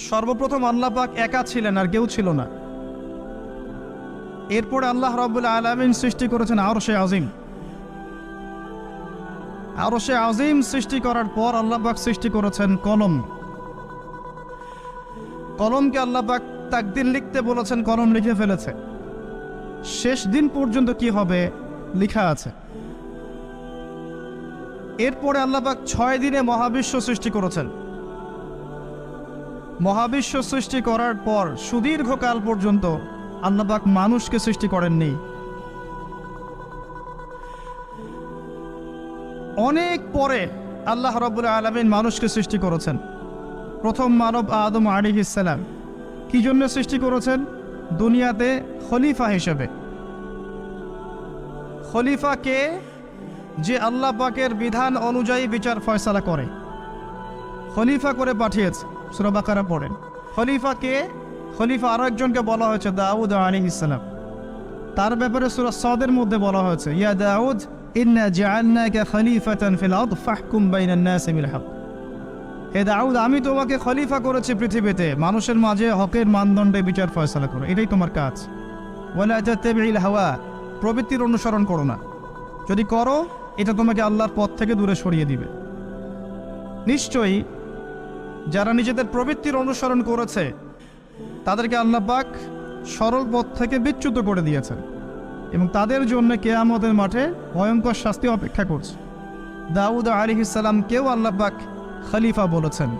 সর্বপ্রথম আল্লাহ পাক একা ছিলেন, আর কেউ ছিল না। এরপরে আল্লাহ রাব্বুল আলামিন সৃষ্টি করেছেন আরশে আজিম। আরশে আজিম সৃষ্টি করার পর আল্লাহ পাক সৃষ্টি করেছেন কলম। কলমকে আল্লাহ পাক তাকদীর লিখতে বলেছেন, কলম লিখে ফেলেছে। শেষ দিন পর্যন্ত কি হবে লেখা আছে। এরপরে আল্লাহ পাক 6 দিনে মহাবিশ্ব সৃষ্টি করেছেন। মহাবিশ্ব সৃষ্টি করার পর সুদীর্ঘকাল পর্যন্ত আল্লাহ পাক মানুষকে সৃষ্টি করেননি। অনেক পরে আল্লাহ রাব্বুল আলামিন মানুষকে সৃষ্টি করেছেন। প্রথম মানব আদম আলাইহিস সালাম। কি জন্য সৃষ্টি করেছেন? দুনিয়াতে খলিফা হিসেবে। খলিফাকে যে আল্লাহ পাকের বিধান অনুযায়ী বিচার ফয়সালা করে, খলিফা করে পাঠিয়েছে। সূরা বাকারা পড়েন। খলিফাকে, খলিফা আরো একজনকে বলা হয়েছে দাউদ আলাইহিস সালাম। তার ব্যাপারে সূরা সাদের মধ্যে বলা হয়েছে, ইয়া দাউদ ইন্না জাআলনাকা খলিফাতান ফিল আরদ ফাহকুম বাইনান নাসি বিল হক। হে দাউদ, আমি তোমাকে খলিফা করেছি পৃথিবীতে, মানুষের মাঝে হকের মানদণ্ডে বিচার ফয়সালা করো, এটাই তোমার কাজ। ওয়ালা তাত্তাবিল হাওয়া, প্রবৃত্তির অনুসরণ করো না। যদি করো এটা তোমাকে আল্লাহর পথ থেকে দূরে সরিয়ে দিবে। নিশ্চয়ই যারা নিজেদের প্রবৃত্তির অনুসরণ করেছে তাদেরকে আল্লাহ পাক সরল পথ থেকে বিচ্যুত করে দিয়েছেন এবং তাদের জন্য কিয়ামতের মাঠে ভয়ঙ্কর শাস্তি অপেক্ষা করছে। দাউদ আলাইহিস সালামকেও আল্লাহ পাক খলিফা বলেছেন।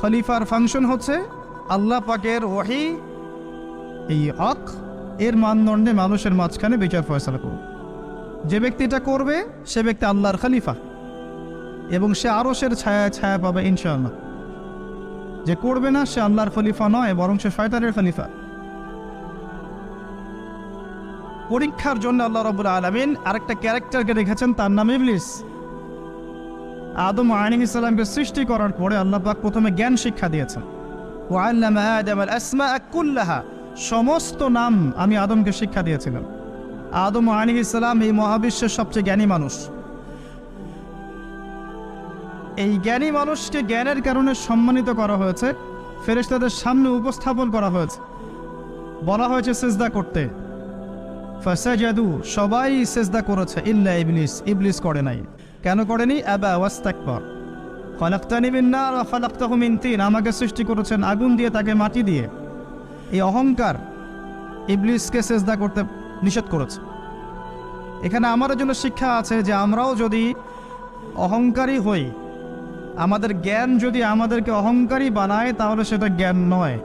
খলিফার ফাংশন হচ্ছে আল্লাহ পাকের ওহী, এই হক এর মানদণ্ডে মানুষের মাঝখানে বিচার ফয়সালা করবে। যে ব্যক্তি এটা করবে সে ব্যক্তি আল্লাহর খলিফা এবং সে আরশের ছায়ায় ছায়া পাবে ইনশাআল্লাহ। যে করবে না সে আল্লাহর খলিফা নয়, বরং সে শয়তানের খলিফা। পরীক্ষার জন্য আল্লাহ রাব্বুল আলামিন আরেকটা ক্যারেক্টারকে রেখেছেন, তার নাম ইবলিস। আদম আলাইহিস সালামকে সৃষ্টি করার পরে আল্লাহ পাক প্রথমে জ্ঞান শিক্ষা দিয়েছেন। ওয়া আল্লামা আদামাল আসমাআ কুল্লাহা, সমস্ত নাম আমি আদমকে শিক্ষা দিয়েছিলাম। আদম আলাইহিস সালাম এই মহাবিশ্বের সবচেয়ে জ্ঞানী মানুষ। এই জ্ঞানী মানুষকে জ্ঞানের কারণে সম্মানিত করা হয়েছে, ফেরেশতাদের সামনে উপস্থাপন করা হয়েছে, বলা হয়েছে সিজদা করতে। ফাসাজাদু, সবাই সিজদা করেছে, ইল্লা ইবলিস, ইবলিস করে নাই। কেন করেনি? আবা ওয়াস্তাকবার। খালাকতানি মিন নার ওয়া খালাকতাহু মিন তিন, আমাকে সৃষ্টি করেছেন আগুন দিয়ে, তাকে মাটি দিয়ে। এই অহংকার ইবলিসকে সিজদা করতে নিষেধ করেছে। এখানে আমার জন্য শিক্ষা আছে যে আমরাও যদি অহংকারী হই, আমাদের জ্ঞান যদি আমাদেরকে অহংকারী বানায়, তাহলে সেটা জ্ঞান নয়।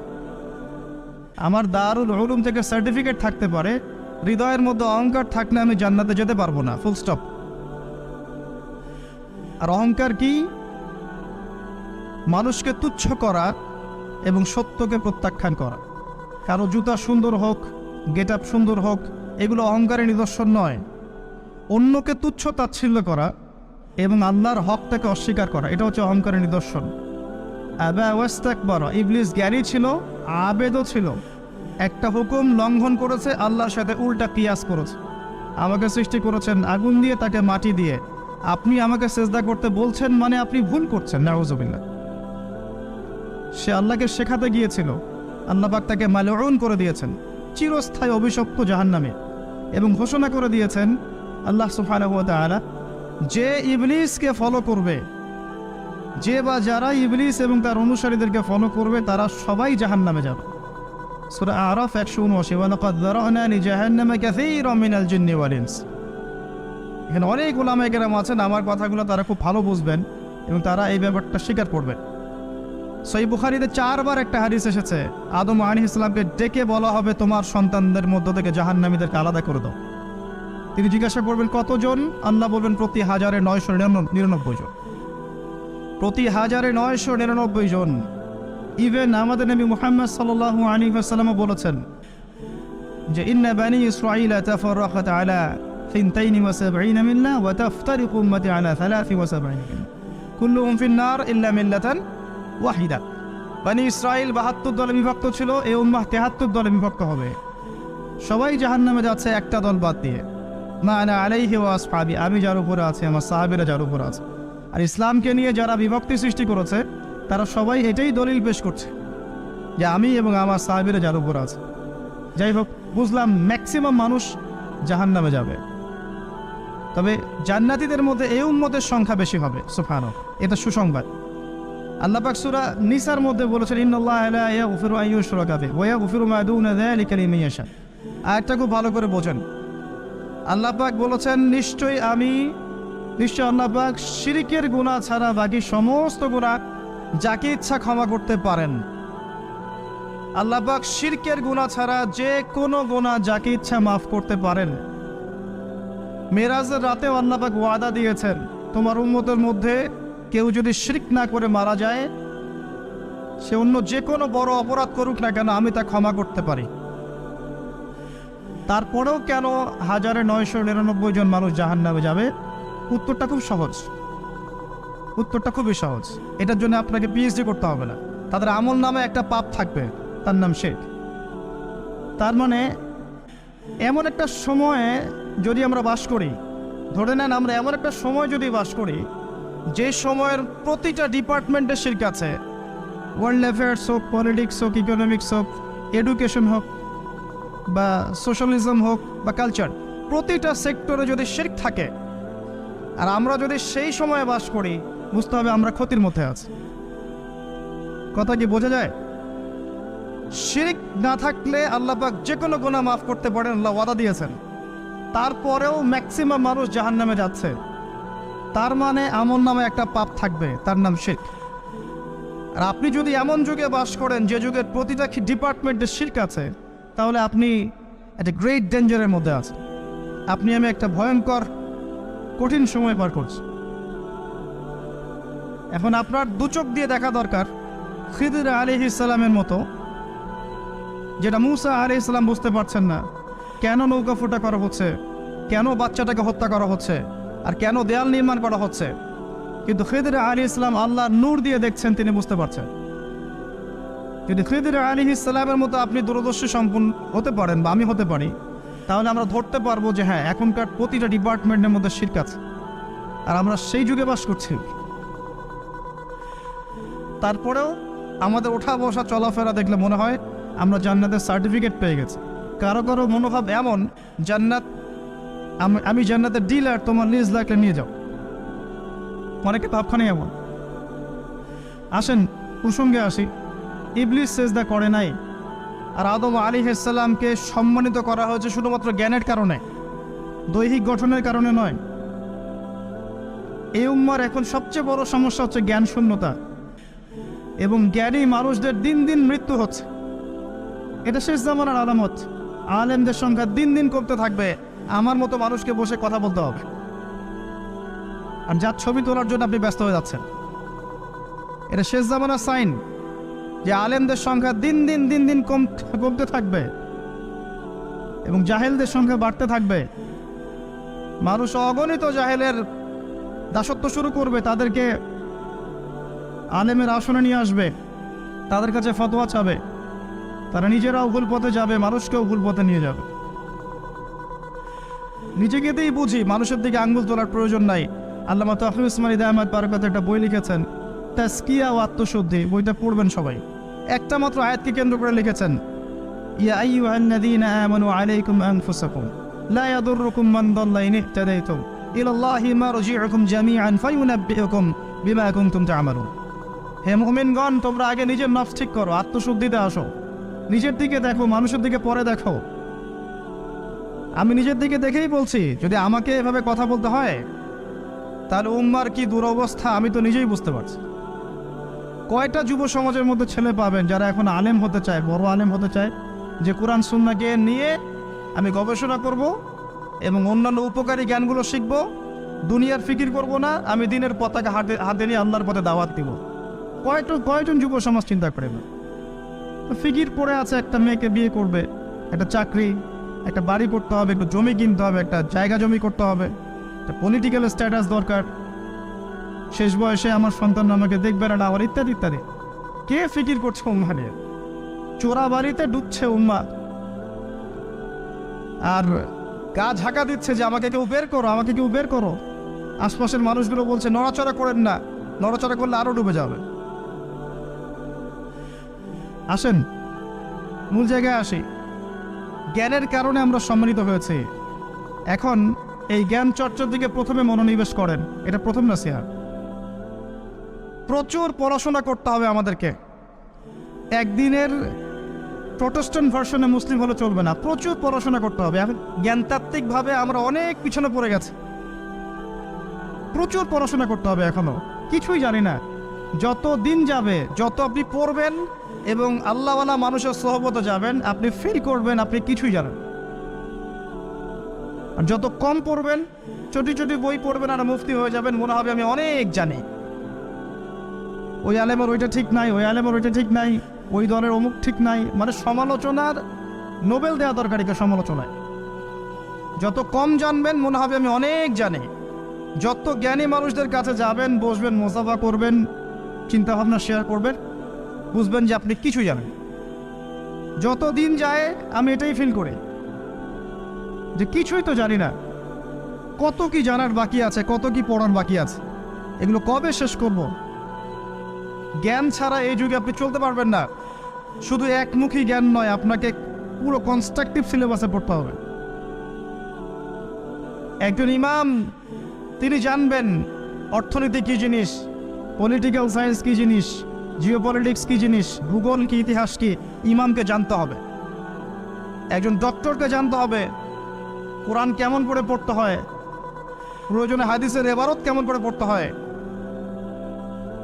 আমার দারুল উলুম থেকে সার্টিফিকেট থাকতে পারে, হৃদয়ের মধ্যে অহংকার থাকলে আমি জান্নাতে যেতে পারবো না, ফুল স্টপ। আর অহংকার কি? মানুষকে তুচ্ছ করা এবং সত্যকে প্রত্যাখ্যান করা। কারো জুতা সুন্দর হোক, গেট আপ সুন্দর হোক, এগুলো অহংকারের নিদর্শন নয়। অন্যকে তুচ্ছ তাচ্ছিল্য করা এবং আল্লাহর হকটাকে অস্বীকার করা, এটা হচ্ছে অহংকারের নিদর্শন। আবা ওয়াস্তাকবার, ইবলিস জ্ঞানী ছিল, আবেদও ছিল। একটা হুকুম লঙ্ঘন করেছে, আল্লাহর সাথে উল্টা কিয়াস করেছে। আমাকে সৃষ্টি করেছেন আগুন দিয়ে, তাকে মাটি দিয়ে, আপনি আমাকে সিজদা করতে বলছেন মানে আপনি ভুল করছেন, নাউযুবিল্লাহ। সে আল্লাহকে শেখাতে গিয়েছিল, আল্লাহ পাক তাকে মালউন করে দিয়েছেন, চিরস্থায়ী অভিশপ্ত জাহান্নামে, এবং ঘোষণা করে দিয়েছেন আল্লাহ সুবহানাহু ওয়া তাআলা, যে ইবলিসকে ফলো করবে, যে বা যারা ইবলিস এবং তার অনুসারীদেরকে ফলো করবে, তারা সবাই জাহান্নামে যাবে। সূরা আরাফ 179, ওয়া লাকাদ যারানা লিজাহান্নামা কাসীরাম মিনাল জিন্নি ওয়াল ইনস। এখানে অনেক উলামায়ে কেরাম আছেন, আমার কথাগুলো তারা খুব ভালো বুঝবেন এবং তারা এই ব্যাপারটা স্বীকার করবেন। সহিহ বুখারীতে 4 বার একটা হাদিস এসেছে, আদম আলাইহিস সালামকে ডেকে বলা হবে, তোমার সন্তানদের মধ্য থেকে জাহান্নামীদেরকে আলাদা করে দাও। তিনি জিজ্ঞাসা করবেন কতজন? আল্লাহ বলবেন প্রতি 1999 জন। প্রতি 1999 জন। ইভেন আমাদের নবী মুহাম্মদ সাল্লাল্লাহু আলাইহি ওয়াসাল্লাম বলেছেন যে ইন্না বানি ইসরাঈলা তাফাররাকাত আলা 72 মিল্লা ওয়া তাফতারিকু উম্মতি আলা 73 মিল্লা কুল্লুহুম ফিন নার ইল্লা মিল্লাতান ওয়াহিদা। বানি ইসরাঈল 72 দলে বিভক্ত ছিল, এই উম্মাহ 73 দলে বিভক্ত হবে। সবাই জাহান্নামে যাচ্ছে একটা দল বাদ দিয়ে। মা আনা আলাইহি ওয়া আসহাবি, আমি যার উপরে আছি, আমার সাহাবীরা যার উপরে আছে। আর ইসলামকে নিয়ে যারা বিভক্তি সৃষ্টি করেছে তারা সবাই এটাই দলিল পেশ করছে যে আমি এবং আমার সাহাবীরা যার উপর আছে। যাই হোক, বুঝলাম ম্যাক্সিমাম মানুষ জাহান্নামে যাবে, তবে জান্নাতীদের মধ্যে এই উম্মতের সংখ্যা বেশি হবে। সুবহানাল্লাহ, এটা সুসংবাদ। আল্লাহ পাক সূরা নিসার মধ্যে বলেছেন, ইন্নাল্লাহা লা ইয়াগফিরু আন ইউশরাকা বিহি ওয়া ইয়াগফিরু মা দুনা যালিকা লিমান ইয়াশা। আয়াতটা খুব ভালো করে বোঝেন। আল্লাহ পাক বলেছেন, নিশ্চয় আল্লাহ পাক শিরকের গুনাহ ছাড়া বাকি সমস্ত গুনাহ যাকে ইচ্ছা ক্ষমা করতে পারেন। আল্লাহ পাক শিরকের গুনাহ ছাড়া যে কোনো গুনাহ যাকে ইচ্ছা মাফ করতে পারেন। মেরাজের রাতেও আল্লাহ পাক ওয়াদা দিয়েছেন, তোমার উম্মতের মধ্যে কেউ যদি শিরক না করে মারা যায়, সে অন্য যে কোনো বড় অপরাধ করুক না কেন, আমি তা ক্ষমা করতে পারি। তারপরেও কেন 1999 জন মানুষ জাহান্নামে যাবে? উত্তরটা খুব সহজ, উত্তরটা খুবই সহজ। এটার জন্য আপনাকে পিএইচডি করতে হবে না। তাদের আমল নামে একটা পাপ থাকবে, তার নাম শিরক। তার মানে এমন একটা সময়ে যদি আমরা বাস করি, ধরে নেন আমরা এমন একটা সময় যদি বাস করি যে সময়ের প্রতিটা ডিপার্টমেন্টের শিরক আছে, ওয়ার্ল্ড অ্যাফেয়ার্স হোক, পলিটিক্স হোক, ইকোনমিক্স হোক, এডুকেশন হোক, বা সোশ্যালিজম হোক বা কালচার, প্রতিটা সেক্টরে যদি শিরক থাকে, আর আমরা যদি সেই সময়ে বাস করি, বুঝতে হবে আমরা ক্ষতির মধ্যে আছি। কথা কি বোঝা যায়? শিরক না থাকলে আল্লাহ পাক যে কোনো গুনাহ মাফ করতে পারেন, আল্লাহ ওয়াদা দিয়েছেন। তারপরেও ম্যাক্সিমাম মানুষ জাহান্নামে যাচ্ছে, তার মানে আমল নামে একটা পাপ থাকবে, তার নাম শিরক। আর আপনি যদি এমন যুগে বাস করেন যে যুগের প্রতিটা ডিপার্টমেন্টে শিরক আছে, তাহলে আপনি একটা গ্রেট ডেঞ্জারের মধ্যে আছেন। আপনি আমি একটা ভয়ঙ্কর কঠিন সময় পার করছি। এখন আপনার দু চোখ দিয়ে দেখা দরকার খিদির আলাইহিস সালামের মতো, যেটা মুসা আলাইহিস সালাম বুঝতে পারছেন না, কেন নৌকা ফুটা করা হচ্ছে, কেন বাচ্চাটাকে হত্যা করা হচ্ছে, আর কেন দেয়াল নির্মাণ করা হচ্ছে। কিন্তু খিদির আলাইহিস সালাম আল্লাহর নূর দিয়ে দেখছেন, তিনি বুঝতে পারছেন। যদি খিদির আলাইহিস সালামের মতো আপনি দূরদর্শী সম্পন্ন হতে পারেন, বা আমি হতে পারি, তাহলে আমরা ধরতে পারবো যে হ্যাঁ, এখনকার প্রতিটা ডিপার্টমেন্টের মধ্যে শিরক আছে, আর আমরা সেই যুগে বাস করছি। তারপরেও আমাদের ওঠা বসা চলাফেরা দেখলে মনে হয় আমরা জান্নাতের সার্টিফিকেট পেয়ে গেছি। কারো কারো মনোভাব এমন, জান্নাত, আমি জান্নাতের ডিলার, তোমার লিজ লাগলে নিয়ে যাও। অনেকে ভাবখানে এমন। আসেন প্রসঙ্গে আসি। ইবলিস সেজদা করে নাই, আর আদম আলাইহিস সালামকে সম্মানিত করা হয়েছে শুধুমাত্র জ্ঞানের কারণে, দৈহিক গঠনের কারণে নয়। এই উম্মার এখন সবচেয়ে বড় সমস্যা হচ্ছে জ্ঞান শূন্যতা, এবং জ্ঞানী মানুষদের দিন দিন মৃত্যু হচ্ছে। এটা শেষ জামানার আলামত। আলেমদের সংখ্যা দিন দিন কমতে থাকবে। আমার মতো মানুষকে বসে কথা বলতে হবে, আর যার ছবি তোলার জন্য আপনি ব্যস্ত হয়ে যাচ্ছেন। এটা শেষ জামানার সাইন যে আলেমদের সংখ্যা দিন দিন কমতে থাকবে, এবং জাহেলদের সংখ্যা বাড়তে থাকবে। মানুষ অগণিত জাহেলের দাসত্ব শুরু করবে, তাদেরকে আলেমের আসনে নিয়ে আসবে, তাদের কাছে ফতোয়া চাবে, তারা নিজেরাও ভুল পথে যাবে, মানুষকেও ভুল পথে নিয়ে যাবে। নিজেকে দিয়েই বুঝি, মানুষের দিকে আঙ্গুল তোলার প্রয়োজন নাই। আল্লামা তাকী উসমানী দামাত বারাকাত একটা বই লিখেছেন, তাজকিয়া ও আত্মশুদ্ধি, বইটা পড়বেন সবাই। একটা মাত্র আয়াতকে কেন্দ্র করে লিখেছেন, ইয়া আইয়ুহান্নাযীনা আমানু আলাইকুম আনফুসাকুম লা ইয়াদুররুকুম মান দাল্লা ইন ইহতাদাইতুম ইলাল্লাহি মারজিউকুম জামিআন ফায়ুনাব্বিউকুম বিমা কুনতুম তা'মালুন। হে মুমিনগণ, তোমরা আগে নিজের নফস ঠিক করো, আত্মশুদ্ধিতে আসো, নিজের দিকে দেখো, মানুষের দিকে পরে দেখো। আমি নিজের দিকে দেখেই বলছি, যদি আমাকে এভাবে কথা বলতে হয় তাহলে উম্মার কি দুরবস্থা আমি তো নিজেই বুঝতে পারছি। কয়টা যুব সমাজের মধ্যে ছেলে পাবেন যারা এখন আলেম হতে চায়, বড় আলেম হতে চায়, যে কোরআন সুন্নাহকে নিয়ে আমি গবেষণা করব এবং অন্যান্য উপকারী জ্ঞানগুলো শিখব, দুনিয়ার ফিকির করব না, আমি দিনের পতাকা হাতে নিয়ে আল্লাহর পথে দাওয়াত দিব। কয়জন যুব সমাজ চিন্তা করে না? ফিকির পড়ে আছে, একটা মেয়েকে বিয়ে করবে, একটা চাকরি, একটা বাড়ি করতে হবে, একটু জমি কিনতে হবে, একটা জায়গা জমি করতে হবে, একটা পলিটিক্যাল স্ট্যাটাস দরকার, শেষ বয়সে আমার সন্তান আমাকে দেখবে না, আবার ইত্যাদি ইত্যাদি। কে ফিকির করছে উম্মা নিয়ে? চোরা বাড়িতে ডুবছে উম্মা, আর গা ঝাঁকা দিচ্ছে যে আমাকে কেউ বের করো, আমাকে কেউ বের করো। আশপাশের মানুষগুলো বলছে নড়াচড়া করেন না, নড়াচড়া করলে আরো ডুবে যাবে। আসেন মূল জায়গায় আসি। জ্ঞানের কারণে আমরা সম্মানিত হয়েছি। এখন এই জ্ঞান চর্চার দিকে প্রথমে মনোনিবেশ করেন, এটা প্রথম নসিহত। প্রচুর পড়াশোনা করতে হবে আমাদেরকে। একদিনের প্রোটেস্ট্যান্ট ভার্সনে মুসলিম হলে চলবে না, প্রচুর পড়াশোনা করতে হবে। এখন জ্ঞানতাত্ত্বিকভাবে আমরা অনেক পিছনে পড়ে গেছি, প্রচুর পড়াশোনা করতে হবে, এখনো কিছুই জানি না। যত দিন যাবে, যত আপনি পড়বেন এবং আল্লাহওয়ালা মানুষের সোহবতে যাবেন, আপনি ফিল করবেন আপনি কিছুই জানেন। আর যত কম পড়বেন, ছোটি ছোটি বই পড়বেন আর মুফতি হয়ে যাবেন, মনে হবে আমি অনেক জানি। ওই আলেমের ওইটা ঠিক নাই, ওই আলেমের ওইটা ঠিক নাই, ওই দলের অমুক ঠিক নাই, মানে সমালোচনার নোবেল দেওয়া দরকারিকে সমালোচনায়। যত কম জানবেন মনে হবে আমি অনেক জানি। যত জ্ঞানী মানুষদের কাছে যাবেন, বসবেন, মোসাফা করবেন, চিন্তাভাবনা শেয়ার করবেন, বুঝবেন যে আপনি কিছু জানেন। যত দিন যায় আমি এটাই ফিল করি যে কিছুই তো জানি না। কত কি জানার বাকি আছে, কত কি পড়ার বাকি আছে, এগুলো কবে শেষ করব? জ্ঞান ছাড়া এই যুগে আপনি চলতে পারবেন না। শুধু একমুখী জ্ঞান নয়, আপনাকে পুরো কনস্ট্রাকটিভ সিলেবাসে পড়তে হবে। একজন ইমাম তিনি জানবেন অর্থনীতি কী জিনিস, পলিটিক্যাল সায়েন্স কী জিনিস, জিওপলিটিক্স কী জিনিস, ভূগোল কি, ইতিহাস কি, ইমামকে জানতে হবে। একজন ডক্টরকে জানতে হবে কোরআন কেমন করে পড়তে হয়, প্রয়োজনে হাদিসের ইবারত কেমন করে পড়তে হয়,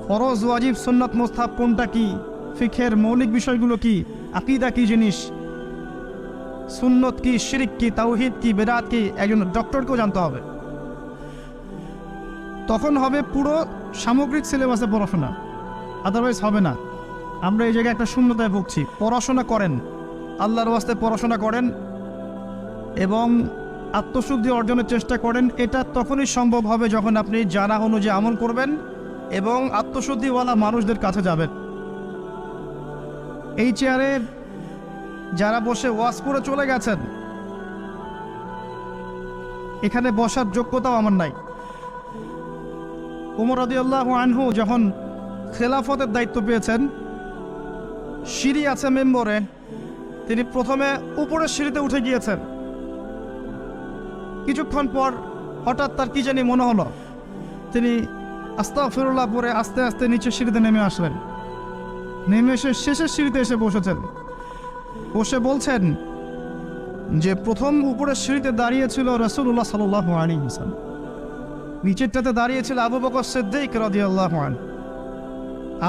ফরজ ওয়াজিব সুন্নাত মুস্তাহাব কোনটা কি, ফিকহের মৌলিক বিষয়গুলো কি, আকীদা কি জিনিস, সুন্নত কি, শিরক কি, তাওহীদ কি, বেদাত কি, একজন ডক্টরকেও জানতে হবে। তখন হবে পুরো সামগ্রিক সিলেবাসে পড়াশোনা, আদারওয়াইজ হবে না। আমরা এই জায়গায় একটা শূন্যতায় ভুগছি। পড়াশোনা করেন, আল্লাহর ওয়াস্তে পড়াশোনা করেন এবং আত্মশুদ্ধি অর্জনের চেষ্টা করেন। এটা তখনই সম্ভব হবে যখন আপনি জানা অনুযায়ী আমল করবেন এবং আত্মশুদ্ধিওয়ালা মানুষদের কাছে যাবেন। এই চেয়ারে যারা বসে ওয়াজ করে চলে গেছেন, এখানে বসার যোগ্যতাও আমার নাই। ওমর রাদিয়াল্লাহু আনহু যখন খেলাফতের দায়িত্ব পেয়েছেন, সিঁড়ি আছে মেম্বরে, তিনি প্রথমে উপরের সিঁড়িতে উঠে গিয়েছেন। কিছুক্ষণ পর হঠাৎ তার কি জানি মনে হলো, তিনি আস্তাগফিরুল্লাহ পরে আস্তে আস্তে নিচের সিঁড়িতে নেমে আসলেন। নেমে এসে শেষের সিঁড়িতে এসে বসেছেন। বসে বলছেন যে প্রথম উপরের সিঁড়িতে দাঁড়িয়েছিল রাসূলুল্লাহ সাল্লাল্লাহু আলাইহি ওয়াসাল্লাম, নিচেরটাতে দাঁড়িয়েছিল আবু বকর সিদ্দিক রাদিয়াল্লাহু আনহু।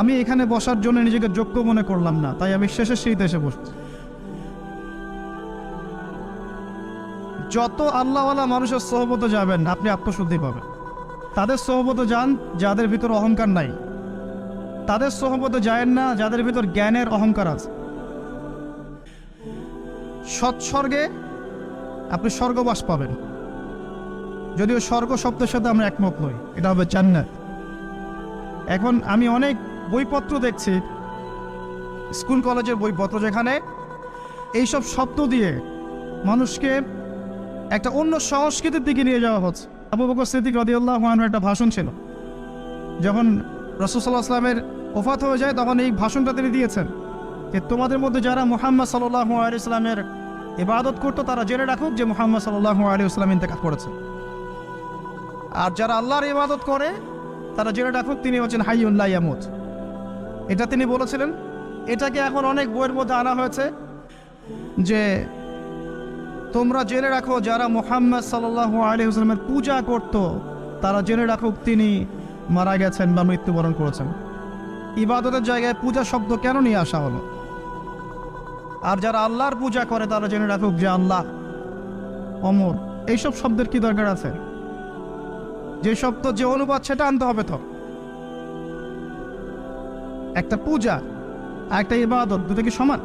আমি এখানে বসার জন্য নিজেকে যোগ্য মনে করলাম না, তাই আমি শেষের সিঁড়িতে এসে বসছি। যত আল্লাহওয়ালা মানুষের সোহবতে যাবেন, আপনি আত্মশুদ্ধি পাবেন। তাদের সোহবতে যান যাদের ভিতর অহংকার নাই, তাদের সোহবতে যায়েন না যাদের ভিতর জ্ঞানের অহংকার আছে। সৎস্বর্গে আপনি স্বর্গবাস পাবেন, যদিও স্বর্গ শব্দের সাথে আমরা একমত নই, এটা হবে জান্নাত। এখন আমি অনেক বইপত্র দেখছি, স্কুল কলেজের বইপত্র, যেখানে এইসব শব্দ দিয়ে মানুষকে একটা অন্য সংস্কৃতির দিকে নিয়ে যাওয়া হচ্ছে। আবু বকর সিদ্দিক রাদিয়াল্লাহু আনহু একটা ভাষণ ছিল, যখন রাসূল সাল্লাল্লাহু আলাইহি ওয়াসাল্লামের ওফাত হয়ে যায় তখন এই ভাষণটা তিনি দিয়েছেন যে তোমাদের মধ্যে যারা মুহাম্মদ সাল্লাল্লাহু আলাইহি ওয়াসাল্লামের ইবাদত করতো তারা জেনে রাখুক যে মুহাম্মদ সাল্লাল্লাহু আলাইহি ওয়াসাল্লাম ইন্তেকাল করেছেন, আর যারা আল্লাহর ইবাদত করে তারা জেনে রাখুক তিনি হচ্ছেন হাইয়ুন লা ইয়ামুত। এটা তিনি বলেছিলেন। এটাকে এখন অনেক বইয়ের মধ্যে আনা হয়েছে যে তোমরা জেনে রাখো যারা মুহাম্মদ সাল্লাল্লাহু আলাইহি ওয়াসাল্লামের পূজা করত তারা জেনে রাখুক তিনি মারা গেছেন বা মৃত্যুবরণ করেছেন। ইবাদতের জায়গায় পূজা শব্দ কেন নিয়ে আসা হলো? আর যারা আল্লাহর পূজা করে তারা জেনে রাখুক যে আল্লাহ অমর। এইসব শব্দের কি দরকার আছে? যে শব্দ যে অনুবাদ সেটা আনতে হবে। তো একটা পূজা আর একটা ইবাদত দুটো কি সমান?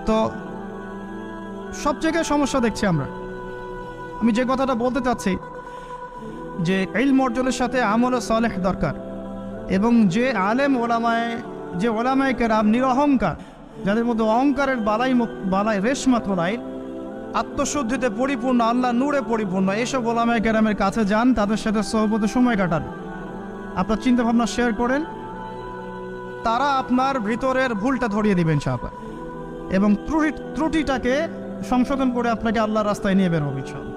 তো সব জায়গায় সমস্যা দেখছি আমরা। আমি যে কথাটা বলতে চাচ্ছি যে ইলম অর্জনের সাথে আমলে সালেহ দরকার, এবং যে আলেম ওলামায়, যে ওলামায়ে কেরাম নিরহংকার, যাদের মধ্যে অহংকারের বালাই রেশ মাত্র নাই, আত্মশুদ্ধিতে পরিপূর্ণ, আল্লাহ নূরে পরিপূর্ণ, এইসব ওলামায়ে কেরামের কাছে যান, তাদের সাথে সোহবতে সময় কাটান, আপনার চিন্তাভাবনা শেয়ার করেন, তারা আপনার ভিতরের ভুলটা ধরিয়ে দিবেন ইনশাআল্লাহ, এবং ত্রুটিটাকে সংশোধন করে আপনাকে আল্লাহর রাস্তায় নিয়ে বের হবে ইনশাআল্লাহ।